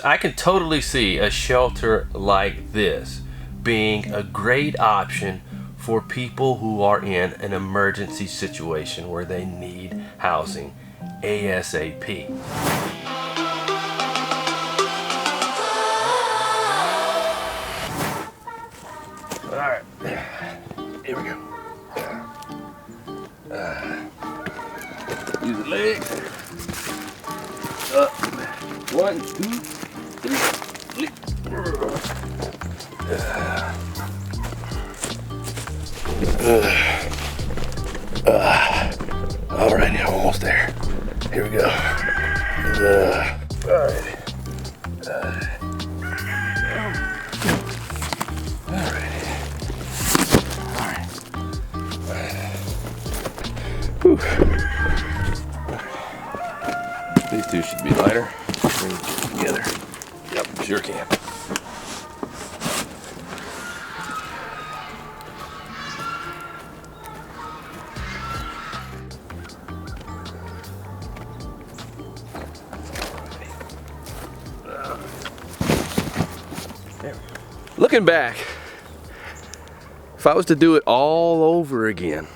I can totally see a shelter like this being a great option for people who are in an emergency situation where they need housing ASAP. All right, here we go. Use the legs. Up. 1, 2, 3. All right, almost there. Here we go. All right. Whew. These two should be lighter. Bring them together. Yep, sure can. Looking back, if I was to do it all over again,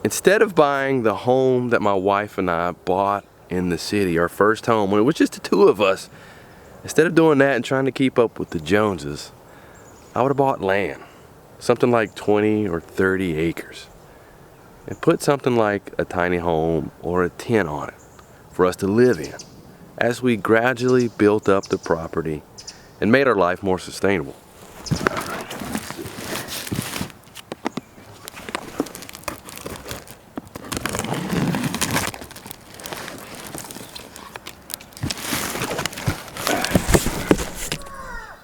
instead of buying the home that my wife and I bought in the city, our first home, when it was just the two of us, instead of doing that and trying to keep up with the Joneses, I would have bought land, something like 20 or 30 acres, and put something like a tiny home or a tent on it for us to live in as we gradually built up the property and made our life more sustainable.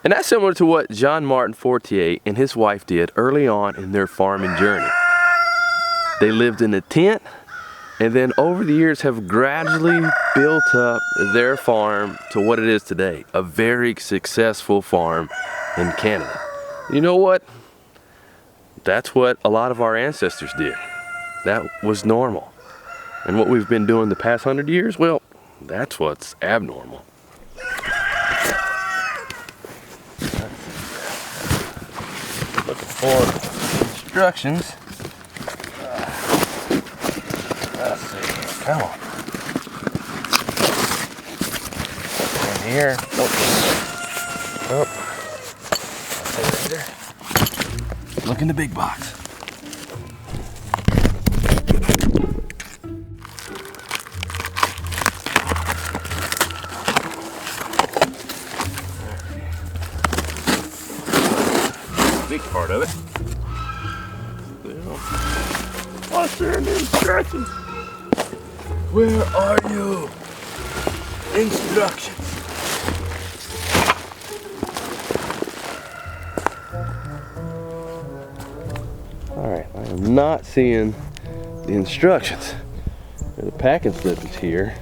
And that's similar to what John Martin Fortier and his wife did early on in their farming journey. They lived in a tent and then over the years have gradually built up their farm to what it is today, a very successful farm in Canada. You know what? That's what a lot of our ancestors did. That was normal. And what we've been doing the past 100 years, well, that's what's abnormal. Looking for instructions. Let's see. Come on. In here. Oh. Look in the big box. Big part of it. What's there in the instructions? Where are you? Instructions. Alright, I am not seeing the instructions. The packing slip is here,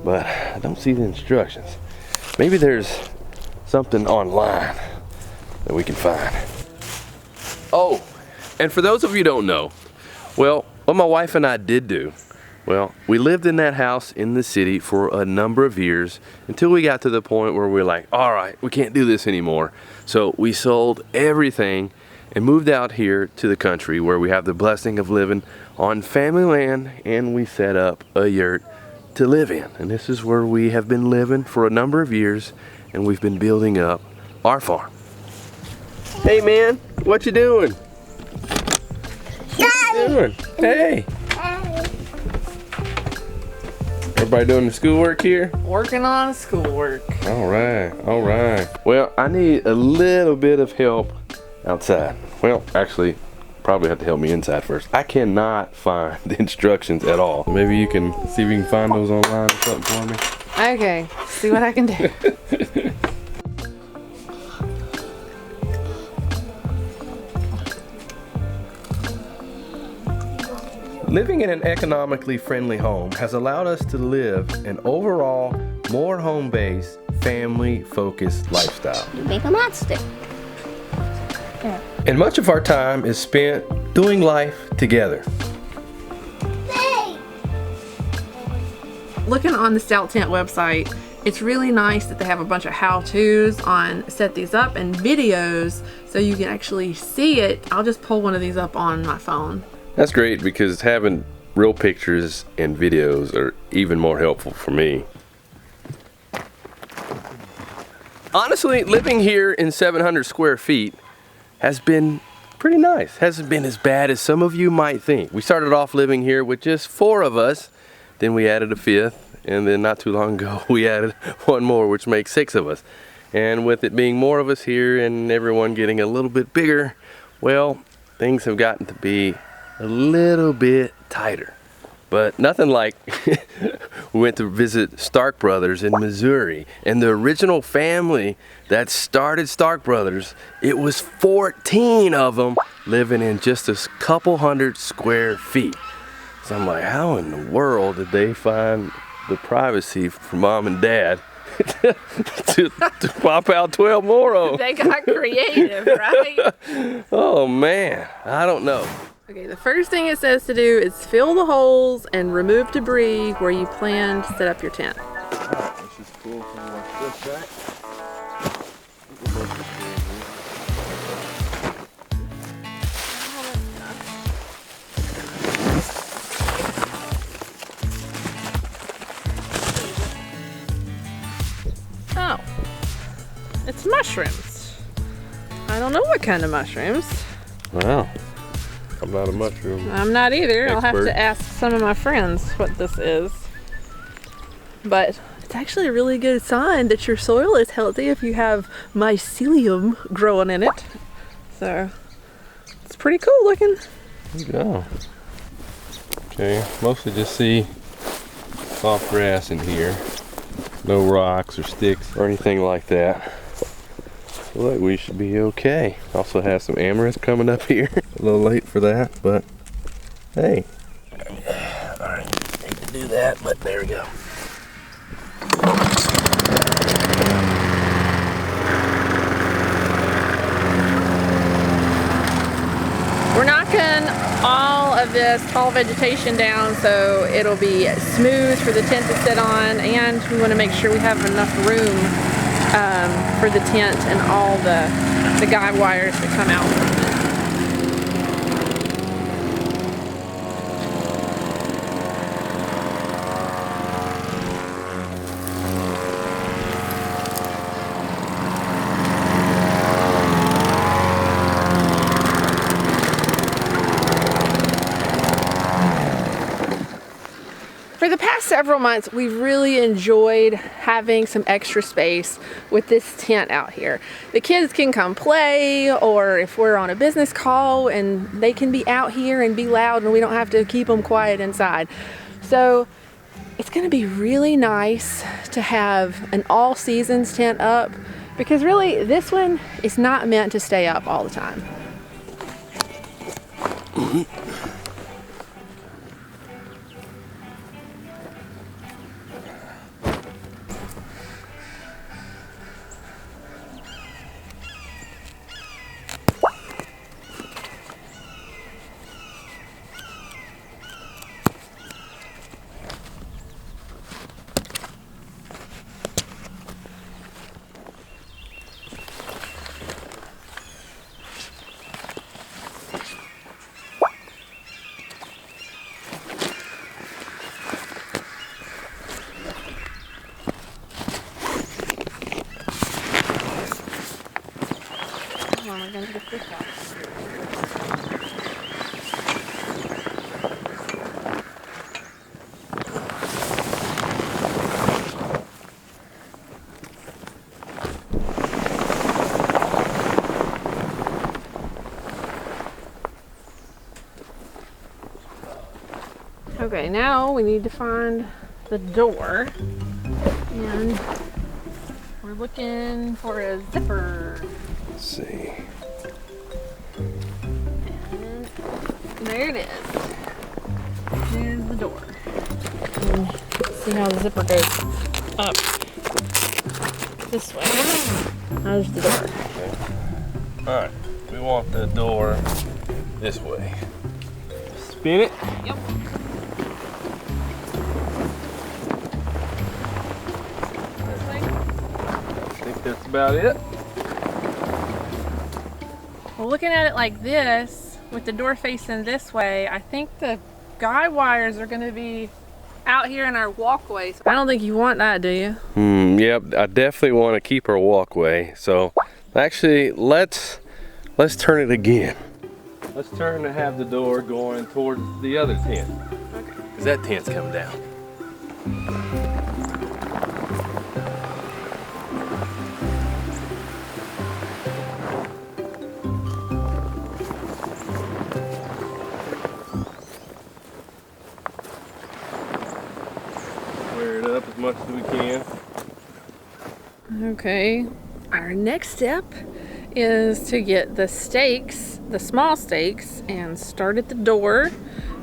but I don't see the instructions. Maybe there's something online that we can find. Oh, and for those of you who don't know, well, what my wife and I did do, well, we lived in that house in the city for a number of years until we got to the point where we were like, all right, we can't do this anymore. So we sold everything and moved out here to the country where we have the blessing of living on family land, and we set up a yurt to live in. And this is where we have been living for a number of years, and we've been building up our farm. Hey man, what you doing? What you doing? Hey. Everybody doing the schoolwork here? Working on schoolwork. All right, all right. Well, I need a little bit of help outside. Well, actually, probably have to help me inside first. I cannot find the instructions at all. Maybe you can see if you can find those online or something for me. Okay, see what I can do. Living in an economically friendly home has allowed us to live an overall more home-based, family-focused lifestyle. You make a monster. Yeah. And much of our time is spent doing life together. Hey. Looking on the Stout Tent website, it's really nice that they have a bunch of how-tos on set these up and videos so you can actually see it. I'll just pull one of these up on my phone. That's great because having real pictures and videos are even more helpful for me. Honestly, living here in 700 square feet has been pretty nice. Hasn't been as bad as some of you might think. We started off living here with just 4 of us, then we added a 5th, and then not too long ago we added 1 more, which makes 6 of us. And with it being more of us here and everyone getting a little bit bigger, well, things have gotten to be a little bit tighter. But nothing like we went to visit Stark Brothers in Missouri, and the original family that started Stark Brothers, it was 14 of them living in just a couple hundred square feet. So I'm like, how in the world did they find the privacy for mom and dad to pop out 12 more of them? They got creative, right? Oh man, I don't know. Okay, the first thing it says to do is fill the holes and remove debris where you plan to set up your tent. Alright, let's just pull some of this back. Oh, it's mushrooms. I don't know what kind of mushrooms. Wow. I'm not a mushroom. I'm not either. I'll have expert. to ask some of my friends what this is. But it's actually a really good sign that your soil is healthy if you have mycelium growing in it. So it's pretty cool looking. There you go. Okay, mostly just see soft grass in here. No rocks or sticks or anything like that. So look, we should be okay. Also have some amaranth coming up here. A little late for that, but hey. Alright, hate to do that, but there we go. We're knocking all of this tall vegetation down so it'll be smooth for the tent to sit on, and we want to make sure we have enough room for the tent and all the guide wires that come out from it. For the past several months, we've really enjoyed having some extra space with this tent out here. The kids can come play, or if we're on a business call, and they can be out here and be loud and we don't have to keep them quiet inside. So it's going to be really nice to have an all seasons tent up, because really this one is not meant to stay up all the time. Okay, now we need to find the door, and we're looking for a zipper. Let's see. And there it is. Here's the door. And see how the zipper goes up this way. There's the door. Okay. Alright, we want the door this way. Spin it. Yep. that's about it. Well, looking at it like this, with the door facing this way, I think the guide wires are gonna be out here in our walkway. So I don't think you want that, do you? Yep, I definitely want to keep our walkway. So actually, let's turn it again. Let's turn to have the door going towards the other tent. Okay. Because that tent's coming down. Square it up as much as we can. Okay. Our next step is to get the stakes, the small stakes, and start at the door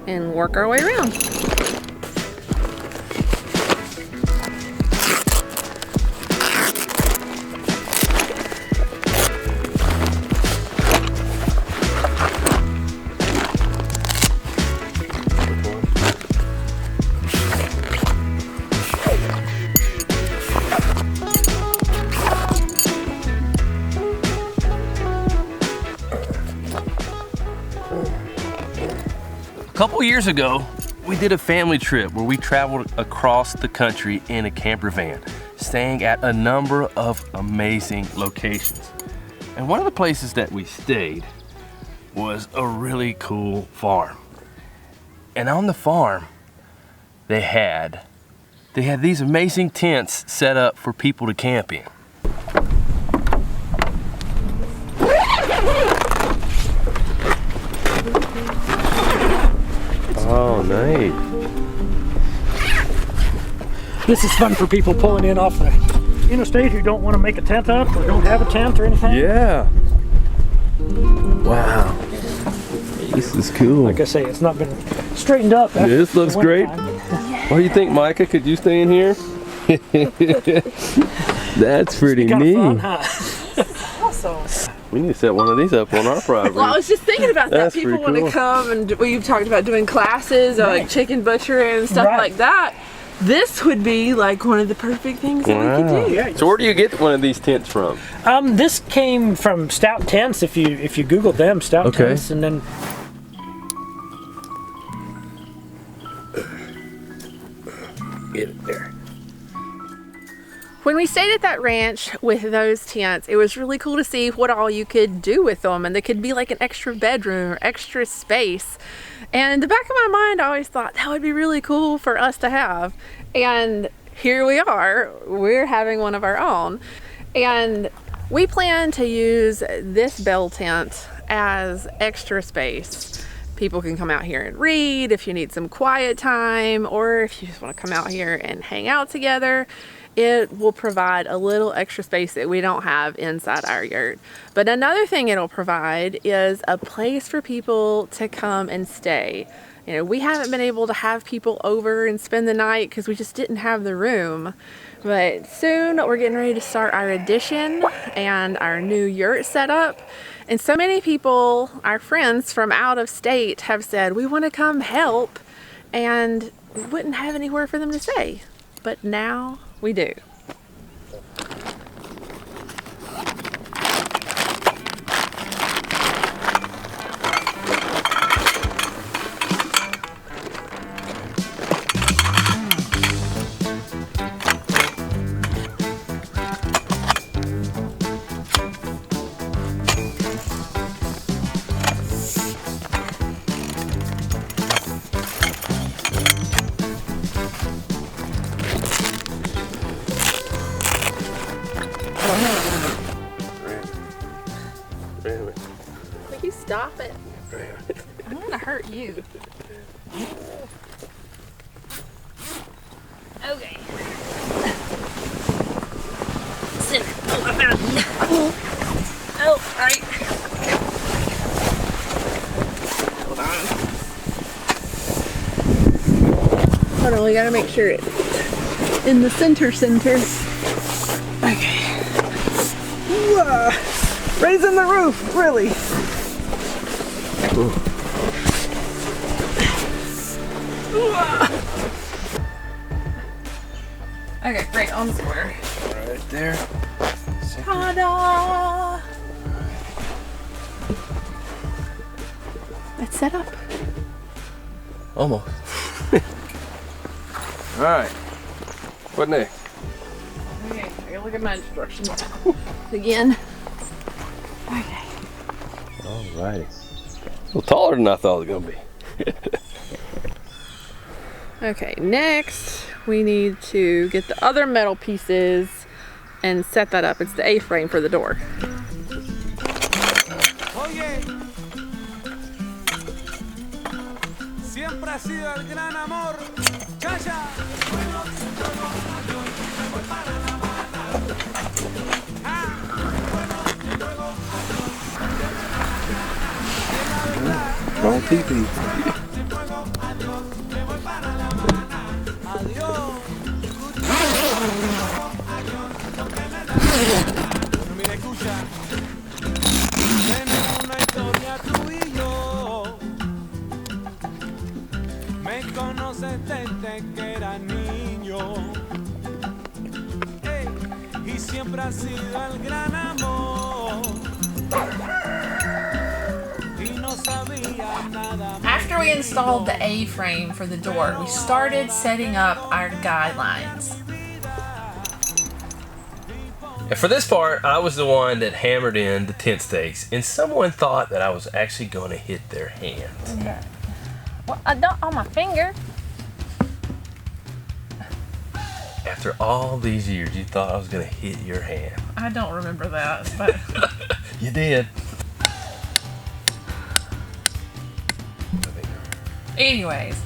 and work our way around. A couple years ago, we did a family trip where we traveled across the country in a camper van, staying at a number of amazing locations. And one of the places that we stayed was a really cool farm. And on the farm, they had these amazing tents set up for people to camp in. Oh, nice. This is fun for people pulling in off the interstate who don't want to make a tent up or don't have a tent or anything. Yeah. Wow. This is cool. Like I say, it's not been straightened up. After This looks the winter great. time. What do you think, Micah? Could you stay in here? That's pretty Kind neat. of fun, huh? Awesome. We need to set one of these up on our property. Well, I was just thinking about that. That's People pretty want cool. to come and you've talked about doing classes or like Right. chicken butchering and stuff Right. like that. This would be like one of the perfect things that we Wow. could do. Yeah. So where do you get one of these tents from? This came from Stout Tents. If you Google them, Stout Okay. Tents, and then Get it there. When we stayed at that ranch with those tents, it was really cool to see what all you could do with them, and they could be like an extra bedroom or extra space. And in the back of my mind, I always thought that would be really cool for us to have. And here we are, we're having one of our own. And we plan to use this bell tent as extra space. People can come out here and read if you need some quiet time, or if you just want to come out here and hang out together. It will provide a little extra space that we don't have inside our yurt. But another thing it'll provide is a place for people to come and stay. You know, we haven't been able to have people over and spend the night because we just didn't have the room. But soon we're getting ready to start our addition and our new yurt setup. And so many people, our friends from out of state, have said, we want to come help, and we wouldn't have anywhere for them to stay. But now we do. Will you stop it? I'm gonna hurt you. Okay. Sit. Oh, I found it. Oh, all right. Hold on. Hold on, we gotta make sure it's in the center. Okay. Whoa. Raising the roof, really. Okay, great, on the square. Right there. Ta-da! Let's set up. Almost. All right. What next? Okay, I gotta look at my instructions again. Okay. All righty. A little taller than I thought it was gonna be. Okay, next we need to get the other metal pieces and set that up. It's the A-frame for the door. Oye, siempre ha sido el gran amor. Chacha. Wrong TV. Bueno, mira, escucha. Tenemos una historia tú y yo. Me conoces desde que era niño. Ey, y siempre ha sido el gran amor. Y no sabía nada más. After we installed the A-frame for the door, we started setting up our guidelines. And for this part, I was the one that hammered in the tent stakes, and someone thought that I was actually going to hit their hand. Well, I don't on my finger. After all these years, you thought I was going to hit your hand. I don't remember that, but You did. anyways,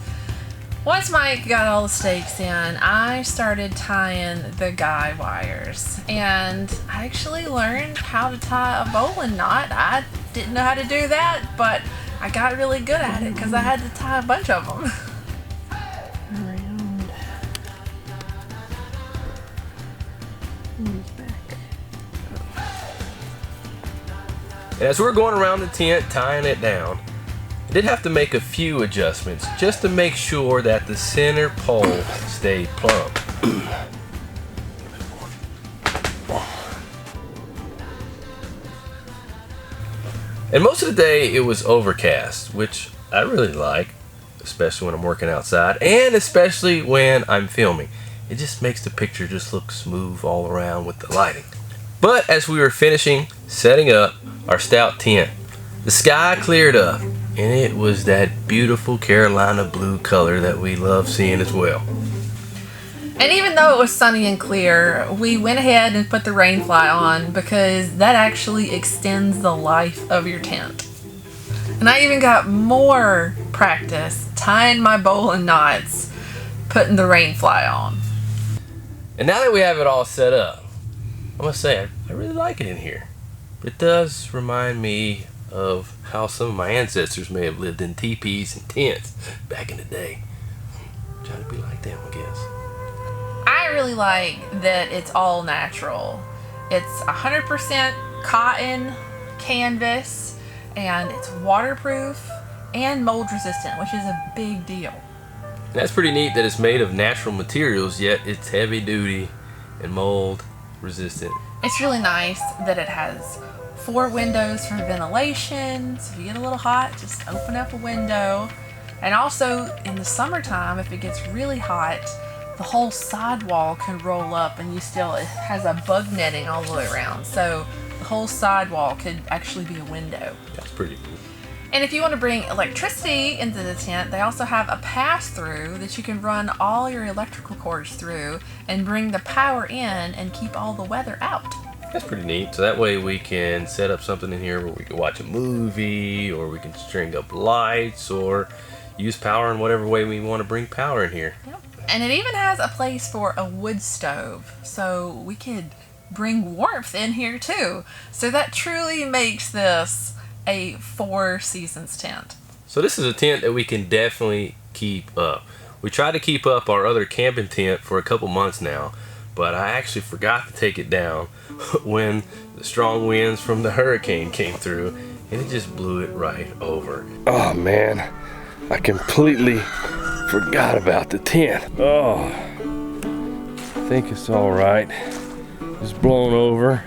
once Mike got all the stakes in, I started tying the guy wires, and I actually learned how to tie a bowline knot. I didn't know how to do that, but I got really good at it because I had to tie a bunch of them. And as we're going around the tent tying it down, I did have to make a few adjustments just to make sure that the center pole stayed plumb. And most of the day it was overcast, which I really like, especially when I'm working outside and especially when I'm filming. It just makes the picture just look smooth all around with the lighting. But as we were finishing setting up our stout tent, the sky cleared up, and it was that beautiful Carolina blue color that we love seeing as well. And even though it was sunny and clear, we went ahead and put the rain fly on because that actually extends the life of your tent. And I even got more practice tying my bowline knots, putting the rain fly on. And now that we have it all set up, I must say I really like it in here. It does remind me of how some of my ancestors may have lived in teepees and tents back in the day. Trying to be like them, I guess. I really like that it's all natural. It's 100% cotton canvas, and it's waterproof and mold resistant, which is a big deal. And that's pretty neat that it's made of natural materials, yet it's heavy duty and mold resistant. It's really nice that it has 4 windows for ventilation, so if you get a little hot, just open up a window. And also in the summertime, if it gets really hot, the whole sidewall can roll up, and it has a bug netting all the way around, so the whole sidewall could actually be a window. That's pretty neat. And if you want to bring electricity into the tent, they also have a pass-through that you can run all your electrical cords through and bring the power in and keep all the weather out. That's pretty neat. So that way we can set up something in here where we can watch a movie, or we can string up lights, or use power in whatever way we want to bring power in here. Yep. And it even has a place for a wood stove, so we could bring warmth in here too. So that truly makes this a 4 seasons tent. So this is a tent that we can definitely keep up. We tried to keep up our other camping tent for a couple months now, but I actually forgot to take it down when the strong winds from the hurricane came through, and it just blew it right over. Oh man, I completely forgot about the tent. Oh, I think it's all right. It's blown over.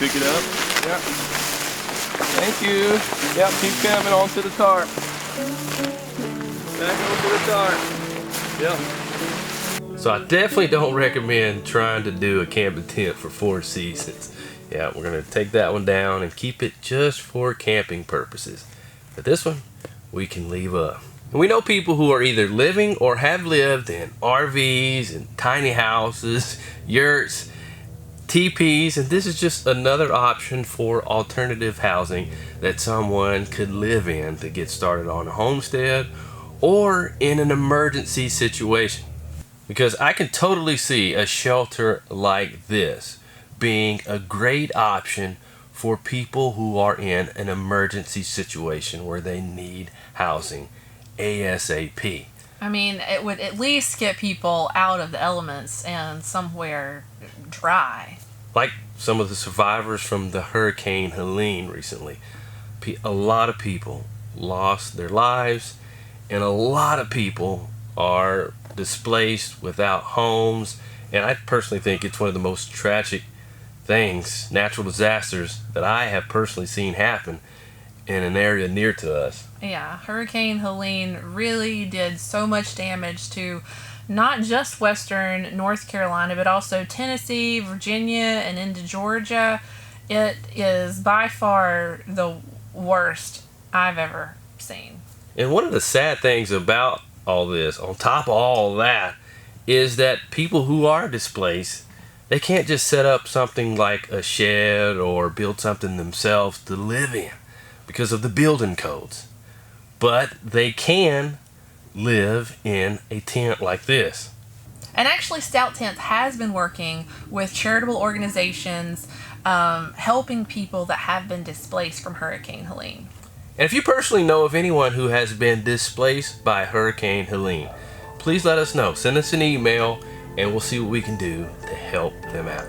Pick it up. Yep. Thank you. Yep, keep coming onto the tarp. Back onto the tarp. Yep. So I definitely don't recommend trying to do a camping tent for 4 seasons. Yeah, we're gonna take that one down and keep it just for camping purposes. But this one, we can leave up. And we know people who are either living or have lived in RVs and tiny houses, yurts, teepees, and this is just another option for alternative housing that someone could live in to get started on a homestead or in an emergency situation. Because I can totally see a shelter like this being a great option for people who are in an emergency situation where they need housing ASAP. I mean, it would at least get people out of the elements and somewhere dry. Like some of the survivors from the Hurricane Helene recently. A lot of people lost their lives, and a lot of people are displaced without homes. And I personally think it's one of the most tragic things, natural disasters, that I have personally seen happen in an area near to us. Yeah, Hurricane Helene really did so much damage to not just western North Carolina, but also Tennessee, Virginia, and into Georgia. It is by far the worst I've ever seen. And one of the sad things about all this, on top of all that, is that people who are displaced, they can't just set up something like a shed or build something themselves to live in because of the building codes. But they can live in a tent like this. And actually, Stout Tent has been working with charitable organizations helping people that have been displaced from Hurricane Helene. And if you personally know of anyone who has been displaced by Hurricane Helene, please let us know. Send us an email and we'll see what we can do to help them out.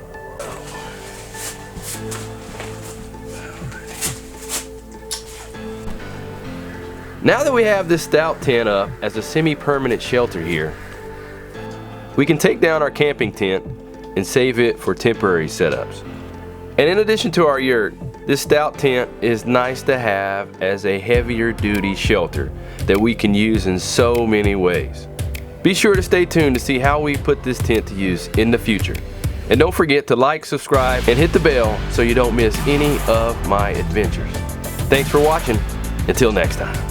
Now that we have this Stout Tent up as a semi-permanent shelter here, we can take down our camping tent and save it for temporary setups. And in addition to our yurt, this Stout Tent is nice to have as a heavier duty shelter that we can use in so many ways. Be sure to stay tuned to see how we put this tent to use in the future. And don't forget to like, subscribe, and hit the bell so you don't miss any of my adventures. Thanks for watching. Until next time.